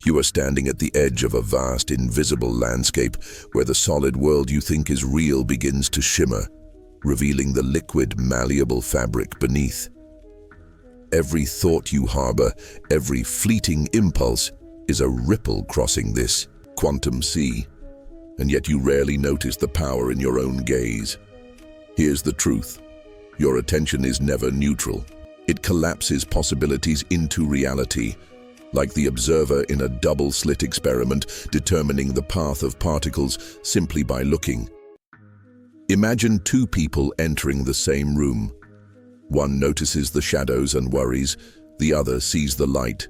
You are standing at the edge of a vast, invisible landscape where the solid world you think is real begins to shimmer, revealing the liquid, malleable fabric beneath. Every thought you harbor, every fleeting impulse, is a ripple crossing this quantum sea, and yet you rarely notice the power in your own gaze. Here's the truth. Your attention is never neutral. It collapses possibilities into reality, like the observer in a double-slit experiment determining the path of particles simply by looking. Imagine two people entering the same room. One notices the shadows and worries, the other sees the light,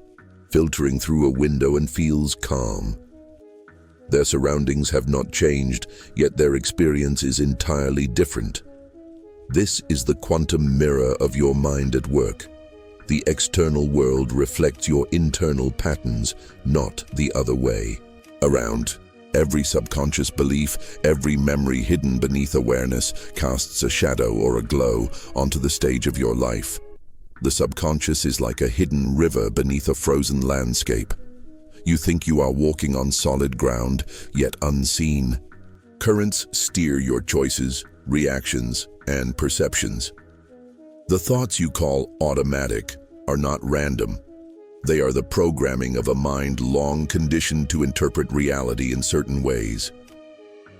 filtering through a window and feels calm. Their surroundings have not changed, yet their experience is entirely different. This is the quantum mirror of your mind at work. The external world reflects your internal patterns, not the other way around. Every subconscious belief, every memory hidden beneath awareness casts a shadow or a glow onto the stage of your life. The subconscious is like a hidden river beneath a frozen landscape. You think you are walking on solid ground, yet unseen. Currents steer your choices, reactions, and perceptions. The thoughts you call automatic are not random. They are the programming of a mind long conditioned to interpret reality in certain ways.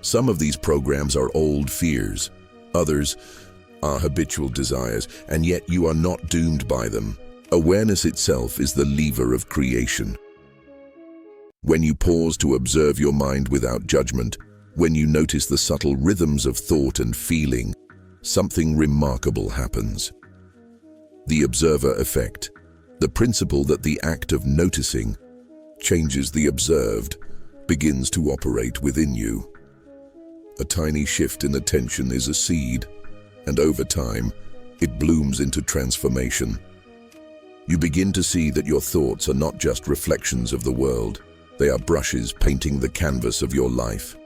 Some of these programs are old fears, others are habitual desires, and yet you are not doomed by them. Awareness itself is the lever of creation. When you pause to observe your mind without judgment, when you notice the subtle rhythms of thought and feeling, something remarkable happens. The observer effect, the principle that the act of noticing changes the observed, begins to operate within you. A tiny shift in attention is a seed, and over time, it blooms into transformation. You begin to see that your thoughts are not just reflections of the world, they are brushes painting the canvas of your life.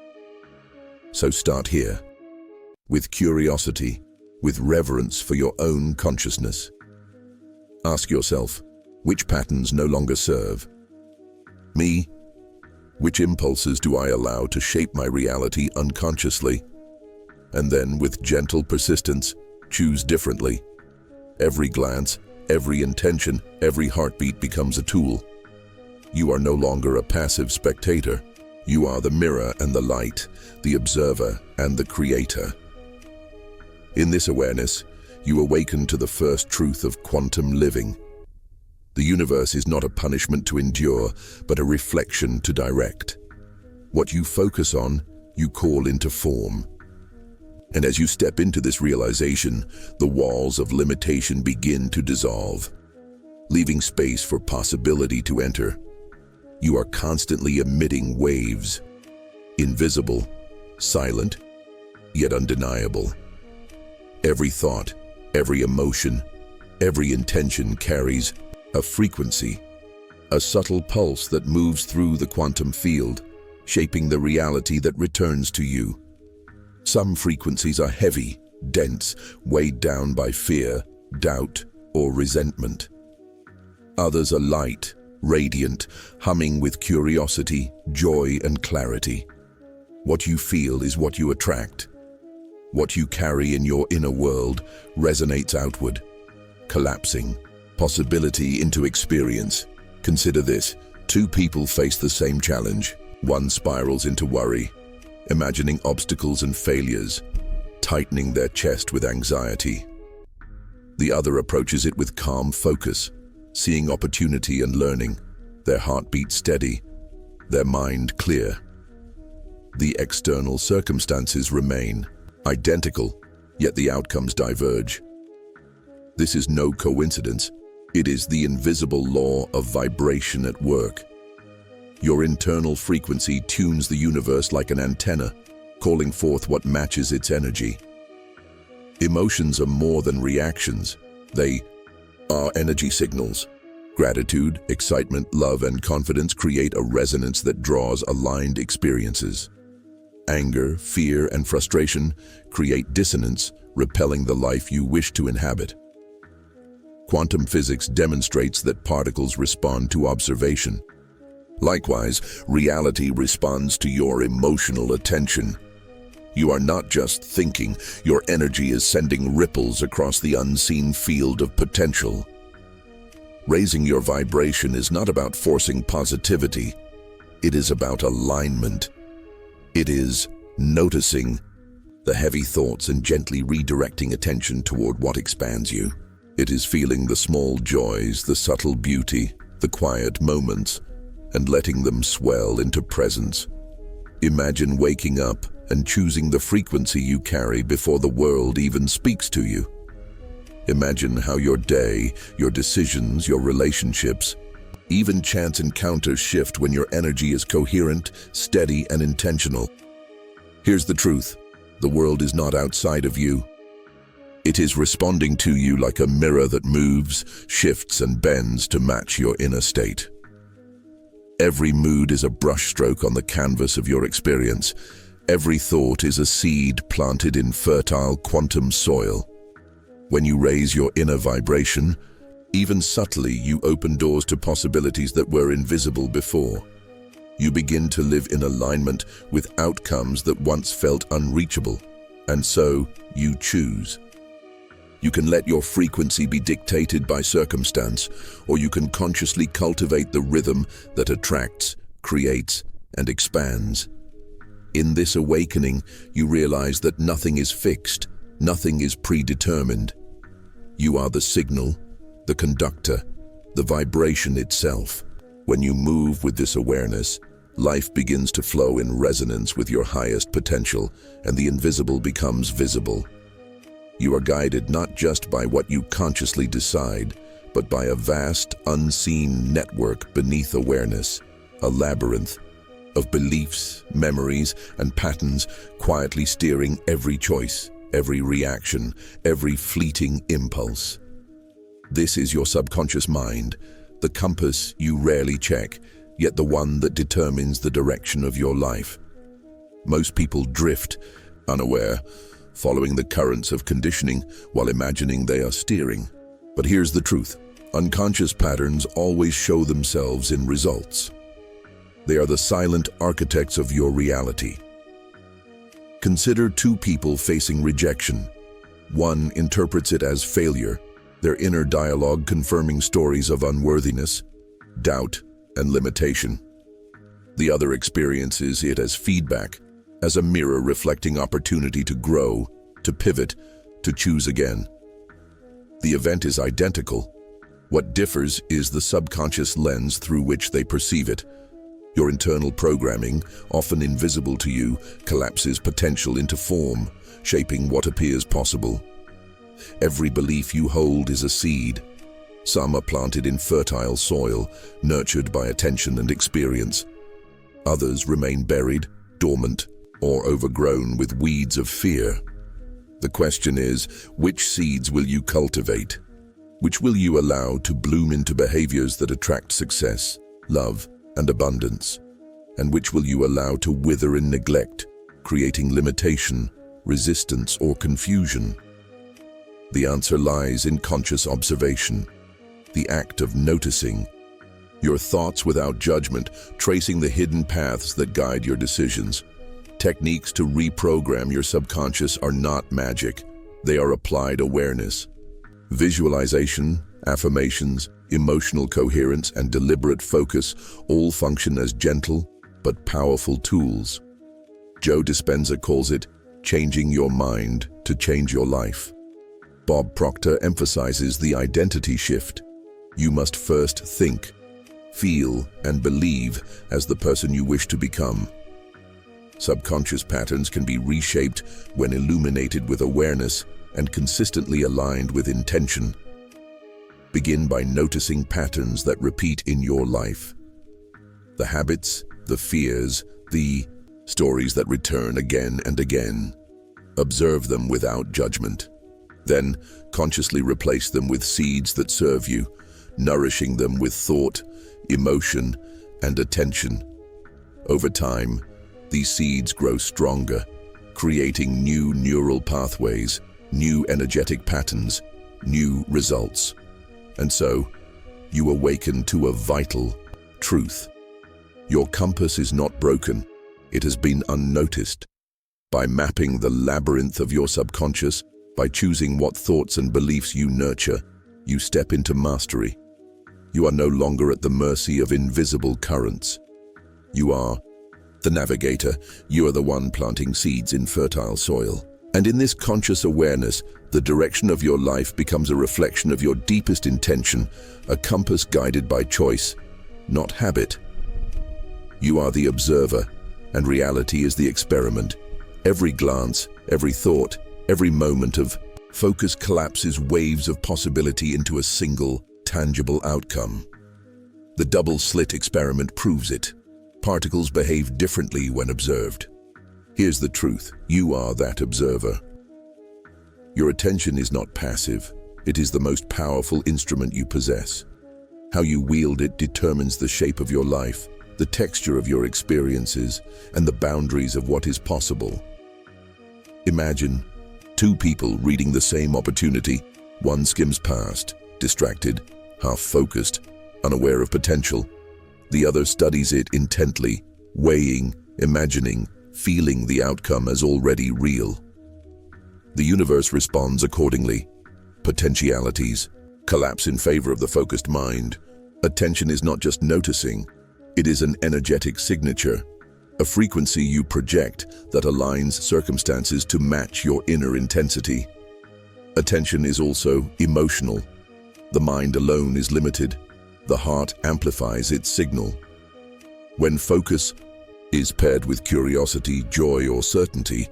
So start here, with curiosity, with reverence for your own consciousness. Ask yourself, which patterns no longer serve me? Which impulses do I allow to shape my reality unconsciously? And then, with gentle persistence, choose differently. Every glance, every intention, every heartbeat becomes a tool. You are no longer a passive spectator. You are the mirror and the light, the observer and the creator. In this awareness, you awaken to the first truth of quantum living. The universe is not a punishment to endure, but a reflection to direct. What you focus on, you call into form. And as you step into this realization, the walls of limitation begin to dissolve, leaving space for possibility to enter. You are constantly emitting waves, invisible, silent, yet undeniable. Every thought, every emotion, every intention carries a frequency, a subtle pulse that moves through the quantum field, shaping the reality that returns to you. Some frequencies are heavy, dense, weighed down by fear, doubt, or resentment. Others are light, radiant, humming with curiosity, joy, and clarity. What you feel is what you attract. What you carry in your inner world resonates outward, collapsing possibility into experience. Consider this: two people face the same challenge. One spirals into worry, imagining obstacles and failures, tightening their chest with anxiety. The other approaches it with calm focus, seeing opportunity and learning, their heartbeat steady, their mind clear. The external circumstances remain identical, yet the outcomes diverge. This is no coincidence. It is the invisible law of vibration at work. Your internal frequency tunes the universe like an antenna, calling forth what matches its energy. Emotions are more than reactions. They are energy signals. Gratitude, excitement, love, and confidence create a resonance that draws aligned experiences. Anger, fear, and frustration create dissonance, repelling the life you wish to inhabit. Quantum physics demonstrates that particles respond to observation. Likewise, reality responds to your emotional attention. You are not just thinking, your energy is sending ripples across the unseen field of potential. Raising your vibration is not about forcing positivity. It is about alignment. It is noticing the heavy thoughts and gently redirecting attention toward what expands you. It is feeling the small joys, the subtle beauty, the quiet moments, and letting them swell into presence. Imagine waking up and choosing the frequency you carry before the world even speaks to you. Imagine how your day, your decisions, your relationships, even chance encounters shift when your energy is coherent, steady, and intentional. Here's the truth. The world is not outside of you. It is responding to you like a mirror that moves, shifts, and bends to match your inner state. Every mood is a brushstroke on the canvas of your experience. Every thought is a seed planted in fertile quantum soil. When you raise your inner vibration, even subtly, you open doors to possibilities that were invisible before. You begin to live in alignment with outcomes that once felt unreachable, and so you choose. You can let your frequency be dictated by circumstance, or you can consciously cultivate the rhythm that attracts, creates, and expands. In this awakening, you realize that nothing is fixed, nothing is predetermined. You are the signal, the conductor, the vibration itself. When you move with this awareness, life begins to flow in resonance with your highest potential, and the invisible becomes visible. You are guided not just by what you consciously decide, but by a vast, unseen network beneath awareness, a labyrinth of beliefs, memories, and patterns quietly steering every choice, every reaction, every fleeting impulse. This is your subconscious mind, the compass you rarely check, yet the one that determines the direction of your life. Most people drift, unaware, following the currents of conditioning while imagining they are steering. But here's the truth. Unconscious patterns always show themselves in results. They are the silent architects of your reality. Consider two people facing rejection. One interprets it as failure, their inner dialogue confirming stories of unworthiness, doubt, and limitation. The other experiences it as feedback, as a mirror reflecting opportunity to grow, to pivot, to choose again. The event is identical. What differs is the subconscious lens through which they perceive it. Your internal programming, often invisible to you, collapses potential into form, shaping what appears possible. Every belief you hold is a seed. Some are planted in fertile soil, nurtured by attention and experience. Others remain buried, dormant, or overgrown with weeds of fear. The question is, which seeds will you cultivate? Which will you allow to bloom into behaviors that attract success, love, and abundance? And which will you allow to wither in neglect, creating limitation, resistance, or confusion? The answer lies in conscious observation, the act of noticing your thoughts without judgment, tracing the hidden paths that guide your decisions. Techniques to reprogram your subconscious are not magic. They are applied awareness. Visualization, affirmations, emotional coherence, and deliberate focus all function as gentle but powerful tools. Joe Dispenza calls it changing your mind to change your life. Bob Proctor emphasizes the identity shift. You must first think, feel, and believe as the person you wish to become. Subconscious patterns can be reshaped when illuminated with awareness and consistently aligned with intention. Begin by noticing patterns that repeat in your life. The habits, the fears, the stories that return again and again. Observe them without judgment. Then, consciously replace them with seeds that serve you, nourishing them with thought, emotion, and attention. Over time, these seeds grow stronger, creating new neural pathways, new energetic patterns, new results. And so, you awaken to a vital truth. Your compass is not broken. It has been unnoticed. By mapping the labyrinth of your subconscious, by choosing what thoughts and beliefs you nurture, you step into mastery. You are no longer at the mercy of invisible currents. You are the navigator. You are the one planting seeds in fertile soil. And in this conscious awareness, the direction of your life becomes a reflection of your deepest intention, a compass guided by choice, not habit. You are the observer, and reality is the experiment. Every glance, every thought, every moment of focus collapses waves of possibility into a single, tangible outcome. The double-slit experiment proves it. Particles behave differently when observed. Here's the truth: you are that observer. Your attention is not passive. It is the most powerful instrument you possess. How you wield it determines the shape of your life, the texture of your experiences, and the boundaries of what is possible. Imagine two people reading the same opportunity. One skims past, distracted, half-focused, unaware of potential. The other studies it intently, weighing, imagining, feeling the outcome as already real. The universe responds accordingly. Potentialities collapse in favor of the focused mind. Attention is not just noticing, it is an energetic signature, a frequency you project that aligns circumstances to match your inner intensity. Attention is also emotional. The mind alone is limited. The heart amplifies its signal. When focus is paired with curiosity, joy, or certainty,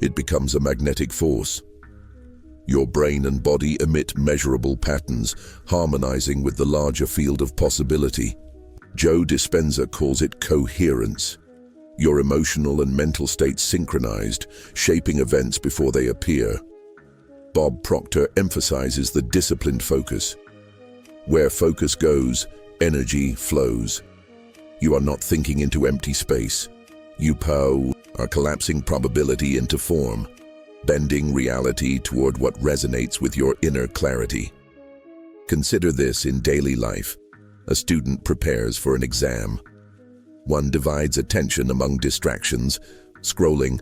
it becomes a magnetic force. Your brain and body emit measurable patterns, harmonizing with the larger field of possibility. Joe Dispenza calls it coherence. Your emotional and mental states synchronized, shaping events before they appear. Bob Proctor emphasizes the disciplined focus. Where focus goes, energy flows. You are not thinking into empty space. You are collapsing probability into form, bending reality toward what resonates with your inner clarity. Consider this in daily life. A student prepares for an exam. One divides attention among distractions, scrolling,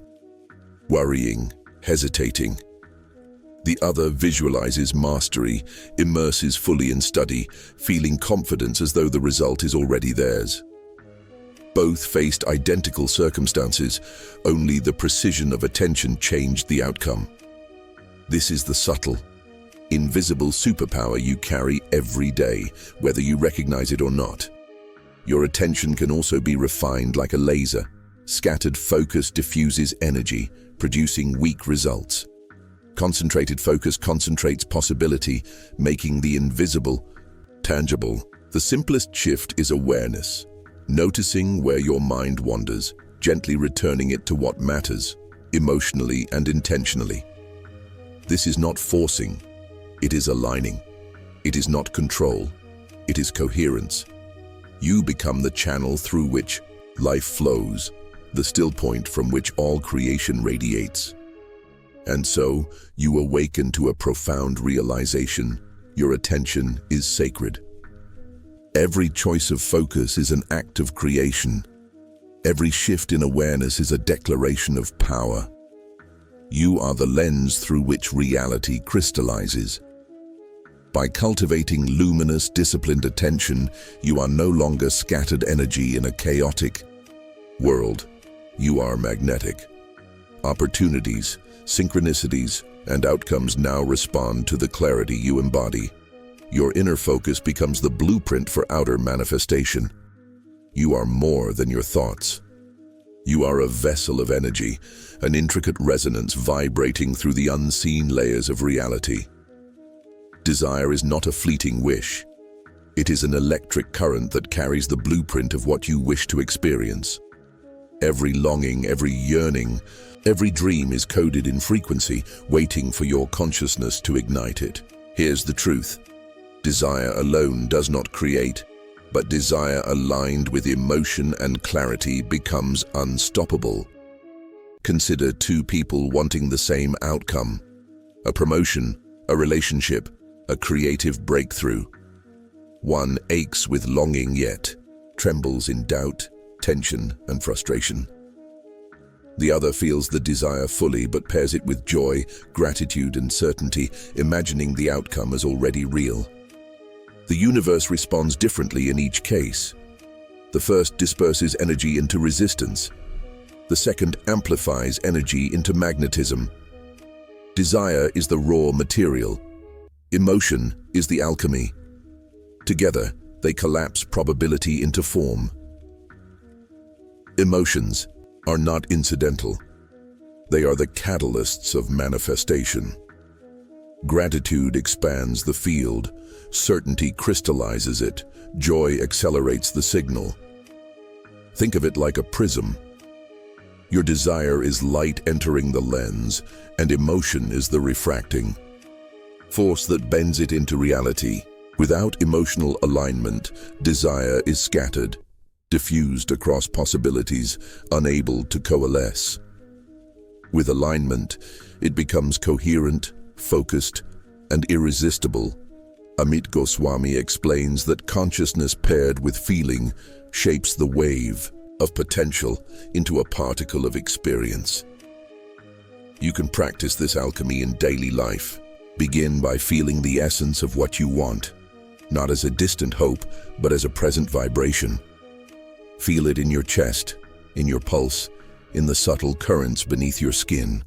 worrying, hesitating. The other visualizes mastery, immerses fully in study, feeling confidence as though the result is already theirs. Both faced identical circumstances, only the precision of attention changed the outcome. This is the subtle, invisible superpower you carry every day, whether you recognize it or not. Your attention can also be refined like a laser. Scattered focus diffuses energy, producing weak results. Concentrated focus concentrates possibility, making the invisible tangible. The simplest shift is awareness, noticing where your mind wanders, gently returning it to what matters, emotionally and intentionally. This is not forcing, it is aligning. It is not control, it is coherence. You become the channel through which life flows, the still point from which all creation radiates. And so, you awaken to a profound realization: your attention is sacred. Every choice of focus is an act of creation. Every shift in awareness is a declaration of power. You are the lens through which reality crystallizes. By cultivating luminous, disciplined attention, you are no longer scattered energy in a chaotic world. You are magnetic. Opportunities, synchronicities, and outcomes now respond to the clarity you embody. Your inner focus becomes the blueprint for outer manifestation. You are more than your thoughts. You are a vessel of energy, an intricate resonance vibrating through the unseen layers of reality. Desire is not a fleeting wish. It is an electric current that carries the blueprint of what you wish to experience. Every longing, every yearning, every dream is coded in frequency, waiting for your consciousness to ignite it. Here's the truth: desire alone does not create, but desire aligned with emotion and clarity becomes unstoppable. Consider two people wanting the same outcome: a promotion, a relationship, a creative breakthrough. One aches with longing yet trembles in doubt. tension and frustration. The other feels the desire fully but pairs it with joy, gratitude, and certainty, imagining the outcome as already real. The universe responds differently in each case. The first disperses energy into resistance. The second amplifies energy into magnetism. Desire is the raw material. Emotion is the alchemy. Together, they collapse probability into form. Emotions are not incidental. They are the catalysts of manifestation. Gratitude expands the field, certainty crystallizes it, joy accelerates the signal. Think of it like a prism. Your desire is light entering the lens, and emotion is the refracting force that bends it into reality. Without emotional alignment, desire is scattered, diffused across possibilities, unable to coalesce. With alignment, it becomes coherent, focused, and irresistible. Amit Goswami explains that consciousness paired with feeling shapes the wave of potential into a particle of experience. You can practice this alchemy in daily life. Begin by feeling the essence of what you want, not as a distant hope, but as a present vibration. Feel it in your chest, in your pulse, in the subtle currents beneath your skin.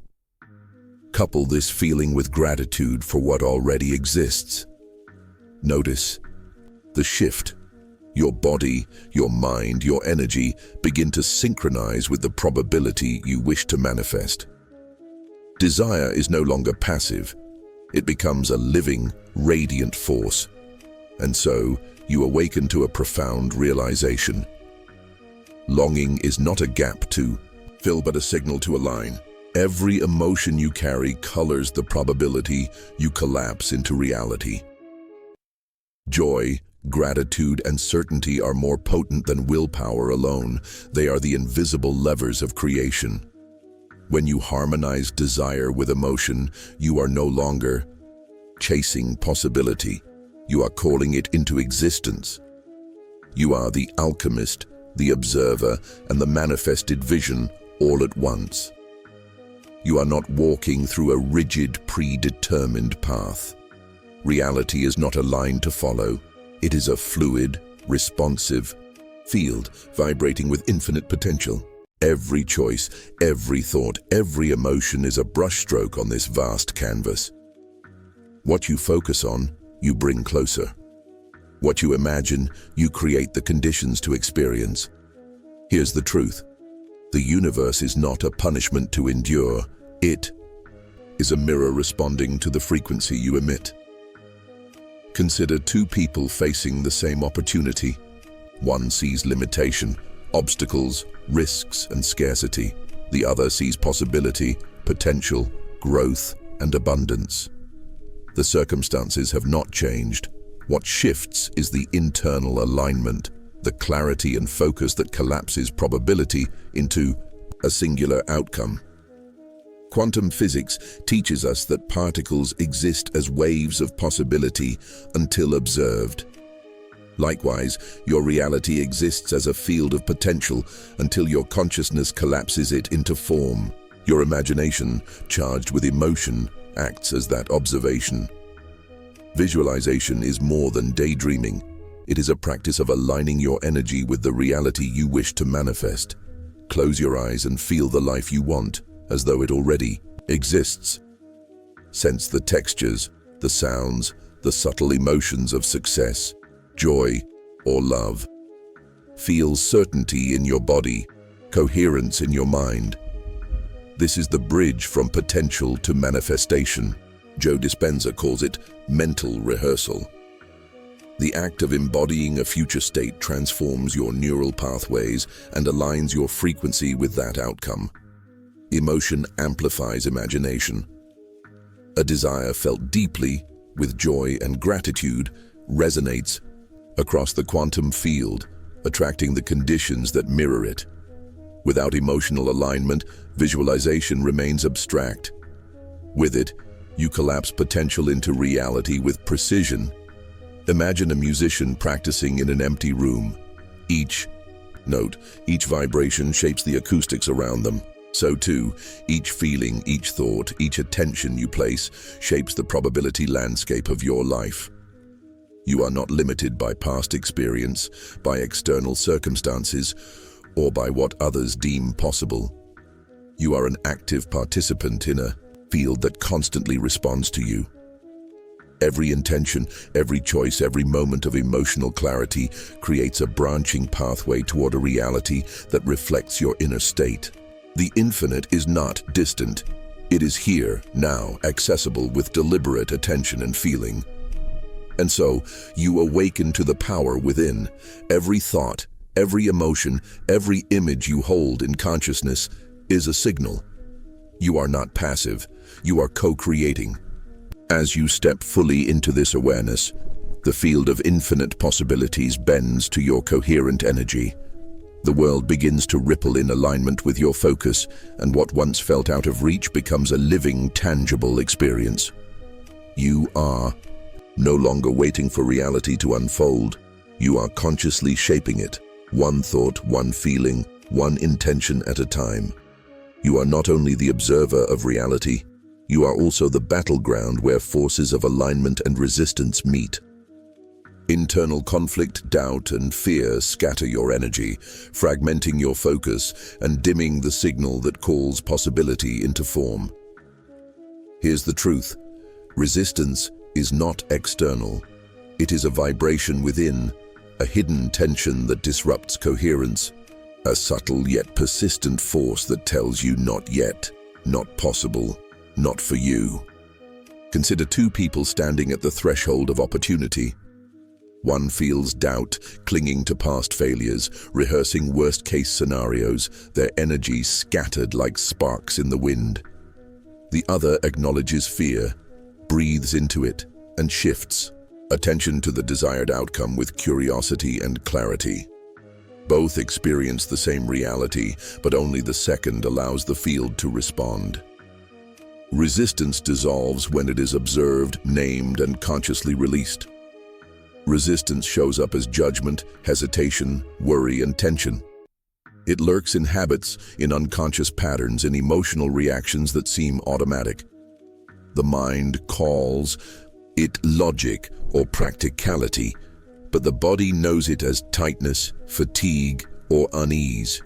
Couple this feeling with gratitude for what already exists. Notice the shift. Your body, your mind, your energy begin to synchronize with the probability you wish to manifest. Desire is no longer passive. It becomes a living, radiant force. And so, you awaken to a profound realization. Longing is not a gap to fill, but a signal to align. Every emotion you carry colors the probability you collapse into reality. Joy, gratitude, and certainty are more potent than willpower alone. They are the invisible levers of creation. When you harmonize desire with emotion, you are no longer chasing possibility. You are calling it into existence. You are the alchemist, the observer, and the manifested vision all at once. You are not walking through a rigid, predetermined path. Reality is not a line to follow. It is a fluid, responsive field vibrating with infinite potential. Every choice, every thought, every emotion is a brushstroke on this vast canvas. What you focus on, you bring closer. What you imagine, you create the conditions to experience. Here's the truth. The universe is not a punishment to endure. It is a mirror responding to the frequency you emit. Consider two people facing the same opportunity. One sees limitation, obstacles, risks, and scarcity. The other sees possibility, potential, growth, and abundance. The circumstances have not changed. What shifts is the internal alignment, the clarity and focus that collapses probability into a singular outcome. Quantum physics teaches us that particles exist as waves of possibility until observed. Likewise, your reality exists as a field of potential until your consciousness collapses it into form. Your imagination, charged with emotion, acts as that observation. Visualization is more than daydreaming. It is a practice of aligning your energy with the reality you wish to manifest. Close your eyes and feel the life you want, as though it already exists. Sense the textures, the sounds, the subtle emotions of success, joy, or love. Feel certainty in your body, coherence in your mind. This is the bridge from potential to manifestation. Joe Dispenza calls it mental rehearsal. The act of embodying a future state transforms your neural pathways and aligns your frequency with that outcome. Emotion amplifies imagination. A desire felt deeply, with joy and gratitude, resonates across the quantum field, attracting the conditions that mirror it. Without emotional alignment, visualization remains abstract. With it, you collapse potential into reality with precision. Imagine a musician practicing in an empty room. Each Note, each vibration shapes the acoustics around them. So too, each feeling, each thought, each attention you place shapes the probability landscape of your life. You are not limited by past experience, by external circumstances, or by what others deem possible. You are an active participant in a field that constantly responds to you. Every intention, every choice, every moment of emotional clarity creates a branching pathway toward a reality that reflects your inner state. The infinite is not distant. It is here, now, accessible with deliberate attention and feeling. And so, you awaken to the power within. Every thought, every emotion, every image you hold in consciousness is a signal. You are not passive. You are co-creating. As you step fully into this awareness, the field of infinite possibilities bends to your coherent energy. The world begins to ripple in alignment with your focus, and what once felt out of reach becomes a living, tangible experience. You are no longer waiting for reality to unfold. You are consciously shaping it, one thought, one feeling, one intention at a time. You are not only the observer of reality, you are also the battleground where forces of alignment and resistance meet. Internal conflict, doubt, and fear scatter your energy, fragmenting your focus and dimming the signal that calls possibility into form. Here's the truth. Resistance is not external. It is a vibration within, a hidden tension that disrupts coherence, a subtle yet persistent force that tells you not yet, not possible, not for you. Consider two people standing at the threshold of opportunity. One feels doubt, clinging to past failures, rehearsing worst-case scenarios, their energy scattered like sparks in the wind. The other acknowledges fear, breathes into it, and shifts, attention to the desired outcome with curiosity and clarity. Both experience the same reality, but only the second allows the field to respond. Resistance dissolves when it is observed, named, and consciously released. Resistance shows up as judgment, hesitation, worry, and tension. It lurks in habits, in unconscious patterns, in emotional reactions that seem automatic. The mind calls it logic or practicality, but the body knows it as tightness, fatigue, or unease.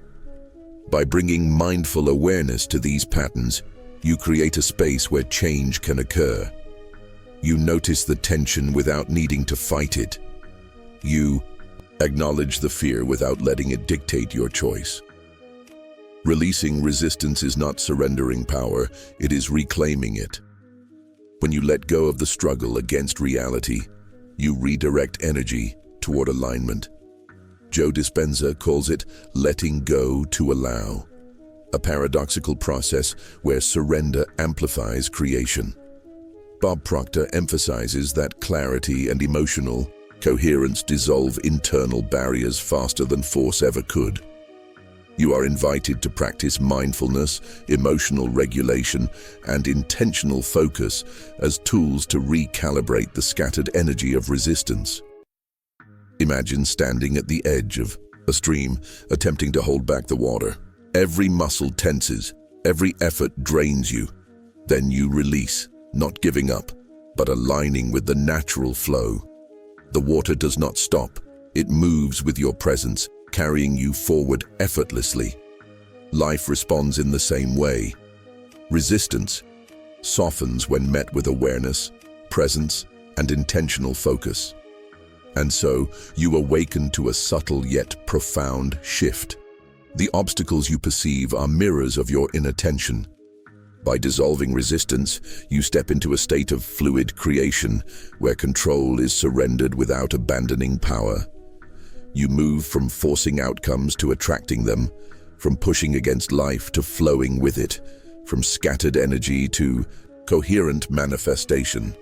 By bringing mindful awareness to these patterns, you create a space where change can occur. You notice the tension without needing to fight it. You acknowledge the fear without letting it dictate your choice. Releasing resistance is not surrendering power, it is reclaiming it. When you let go of the struggle against reality, you redirect energy toward alignment. Joe Dispenza calls it letting go to allow, a paradoxical process where surrender amplifies creation. Bob Proctor emphasizes that clarity and emotional coherence dissolve internal barriers faster than force ever could. You are invited to practice mindfulness, emotional regulation, and intentional focus as tools to recalibrate the scattered energy of resistance. Imagine standing at the edge of a stream, attempting to hold back the water. Every muscle tenses, every effort drains you. Then you release, not giving up, but aligning with the natural flow. The water does not stop. It moves with your presence, carrying you forward effortlessly. Life responds in the same way. Resistance softens when met with awareness, presence, and intentional focus. And so, you awaken to a subtle yet profound shift. The obstacles you perceive are mirrors of your inner tension. By dissolving resistance, you step into a state of fluid creation, where control is surrendered without abandoning power. You move from forcing outcomes to attracting them, from pushing against life to flowing with it, from scattered energy to coherent manifestation.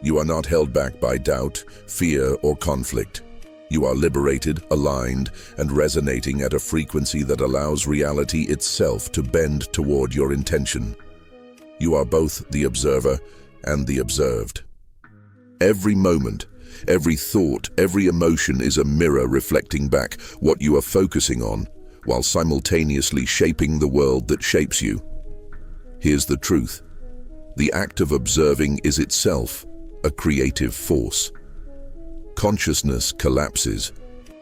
You are not held back by doubt, fear, or conflict. You are liberated, aligned, and resonating at a frequency that allows reality itself to bend toward your intention. You are both the observer and the observed. Every moment, Every thought, every emotion is a mirror reflecting back what you are focusing on, while simultaneously shaping the world that shapes you. Here's the truth. The act of observing is itself a creative force. Consciousness collapses,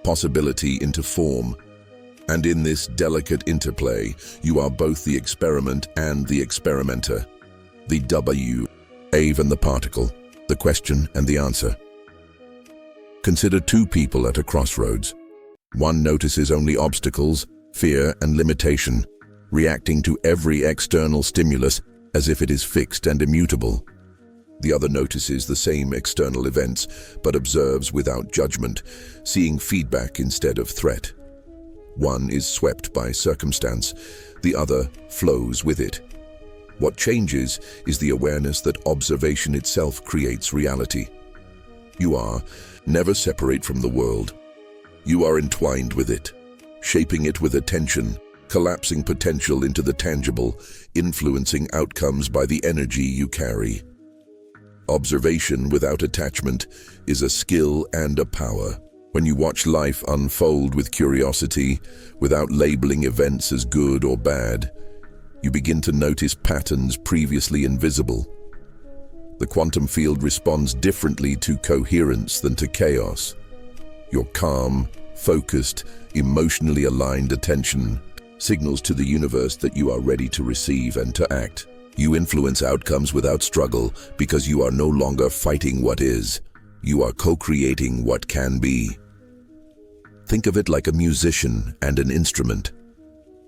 possibility into form, and in this delicate interplay, you are both the experiment and the experimenter, the wave and the particle, the question and the answer. Consider two people at a crossroads. One notices only obstacles, fear, and limitation, reacting to every external stimulus as if it is fixed and immutable. The other notices the same external events, but observes without judgment, seeing feedback instead of threat. One is swept by circumstance, the other flows with it. What changes is the awareness that observation itself creates reality. You are never separate from the world. You are entwined with it, shaping it with attention, collapsing potential into the tangible, influencing outcomes by the energy you carry. Observation without attachment is a skill and a power. When you watch life unfold with curiosity, without labeling events as good or bad, you begin to notice patterns previously invisible. The quantum field responds differently to coherence than to chaos. Your calm, focused, emotionally aligned attention signals to the universe that you are ready to receive and to act. You influence outcomes without struggle because you are no longer fighting what is. You are co-creating what can be. Think of it like a musician and an instrument.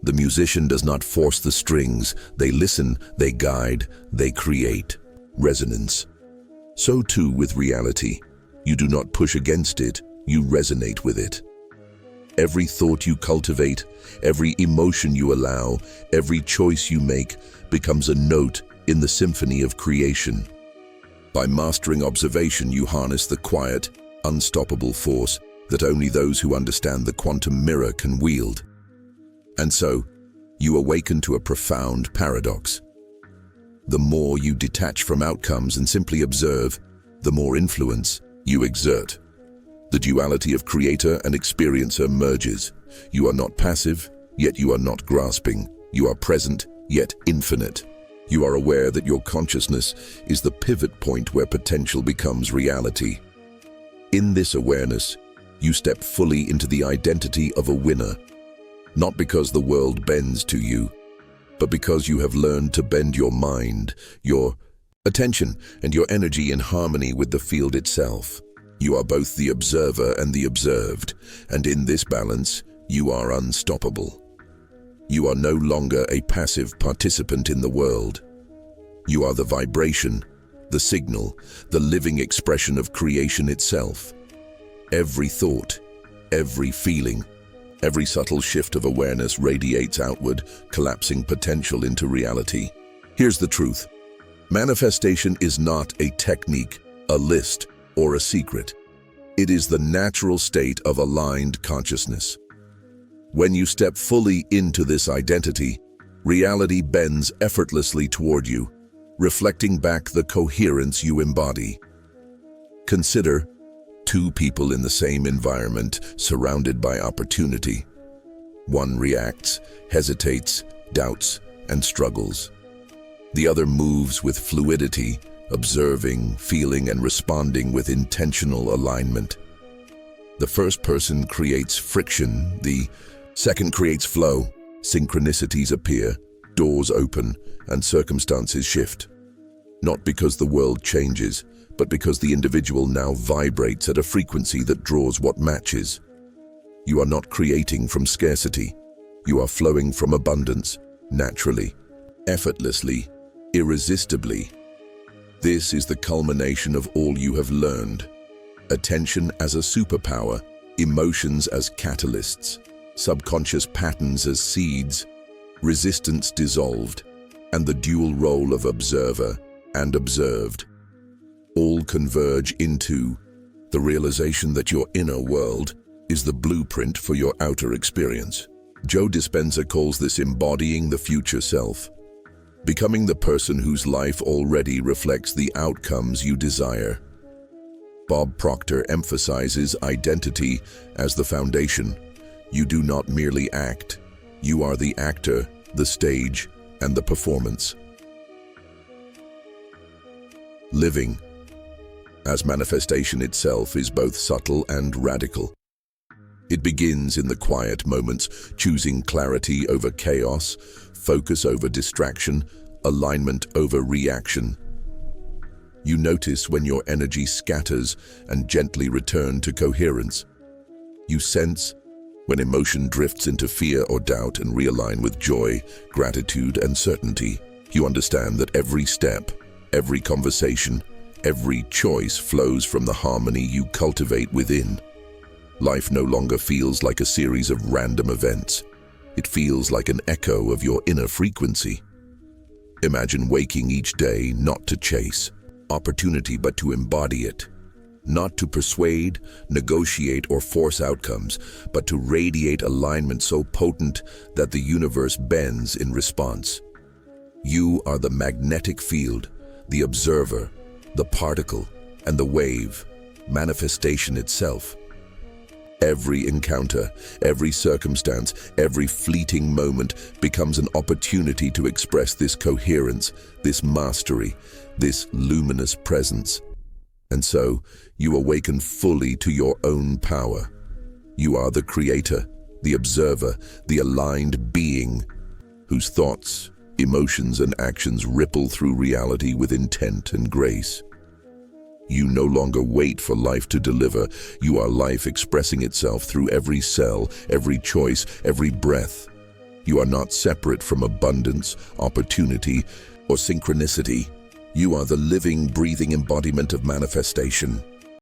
The musician does not force the strings. They listen, they guide, they create. Resonance. So too with reality. You do not push against it, you resonate with it. Every thought you cultivate, every emotion you allow, every choice you make becomes a note in the symphony of creation. By mastering observation, you harness the quiet, unstoppable force that only those who understand the quantum mirror can wield. And so, you awaken to a profound paradox. The more you detach from outcomes and simply observe, the more influence you exert. The duality of creator and experiencer merges. You are not passive, yet you are not grasping. You are present, yet infinite. You are aware that your consciousness is the pivot point where potential becomes reality. In this awareness, you step fully into the identity of a winner, not because the world bends to you, but because you have learned to bend your mind, your attention, and your energy in harmony with the field itself. You are both the observer and the observed, and in this balance, you are unstoppable. You are no longer a passive participant in the world. You are the vibration, the signal, the living expression of creation itself. Every thought, every feeling, every subtle shift of awareness radiates outward, collapsing potential into reality. Here's the truth. Manifestation is not a technique, a list, or a secret. It is the natural state of aligned consciousness. When you step fully into this identity, reality bends effortlessly toward you, reflecting back the coherence you embody. Consider two people in the same environment, surrounded by opportunity. One reacts, hesitates, doubts, and struggles. The other moves with fluidity, observing, feeling, and responding with intentional alignment. The first person creates friction, the second creates flow. Synchronicities appear, doors open, and circumstances shift. Not because the world changes, but because the individual now vibrates at a frequency that draws what matches. You are not creating from scarcity. You are flowing from abundance, naturally, effortlessly, irresistibly. This is the culmination of all you have learned. Attention as a superpower, emotions as catalysts, subconscious patterns as seeds, resistance dissolved, and the dual role of observer and observed. All converge into the realization that your inner world is the blueprint for your outer experience. Joe Dispenza calls this embodying the future self, becoming the person whose life already reflects the outcomes you desire. Bob Proctor emphasizes identity as the foundation. You do not merely act. You are the actor, the stage, and the performance. Living as manifestation itself is both subtle and radical. It begins in the quiet moments, choosing clarity over chaos, focus over distraction, alignment over reaction. You notice when your energy scatters and gently return to coherence. You sense when emotion drifts into fear or doubt and realign with joy, gratitude, and certainty. You understand that every step, every conversation, every choice flows from the harmony you cultivate within. Life no longer feels like a series of random events. It feels like an echo of your inner frequency. Imagine waking each day not to chase opportunity but to embody it. Not to persuade, negotiate, or force outcomes, but to radiate alignment so potent that the universe bends in response. You are the magnetic field, the observer, the particle, and the wave, manifestation itself. Every encounter, every circumstance, every fleeting moment becomes an opportunity to express this coherence, this mastery, this luminous presence. And so, you awaken fully to your own power. You are the creator, the observer, the aligned being, whose thoughts, emotions, and actions ripple through reality with intent and grace. You no longer wait for life to deliver. You are life expressing itself through every cell, every choice, every breath. You are not separate from abundance, opportunity, or synchronicity. You are the living, breathing embodiment of manifestation.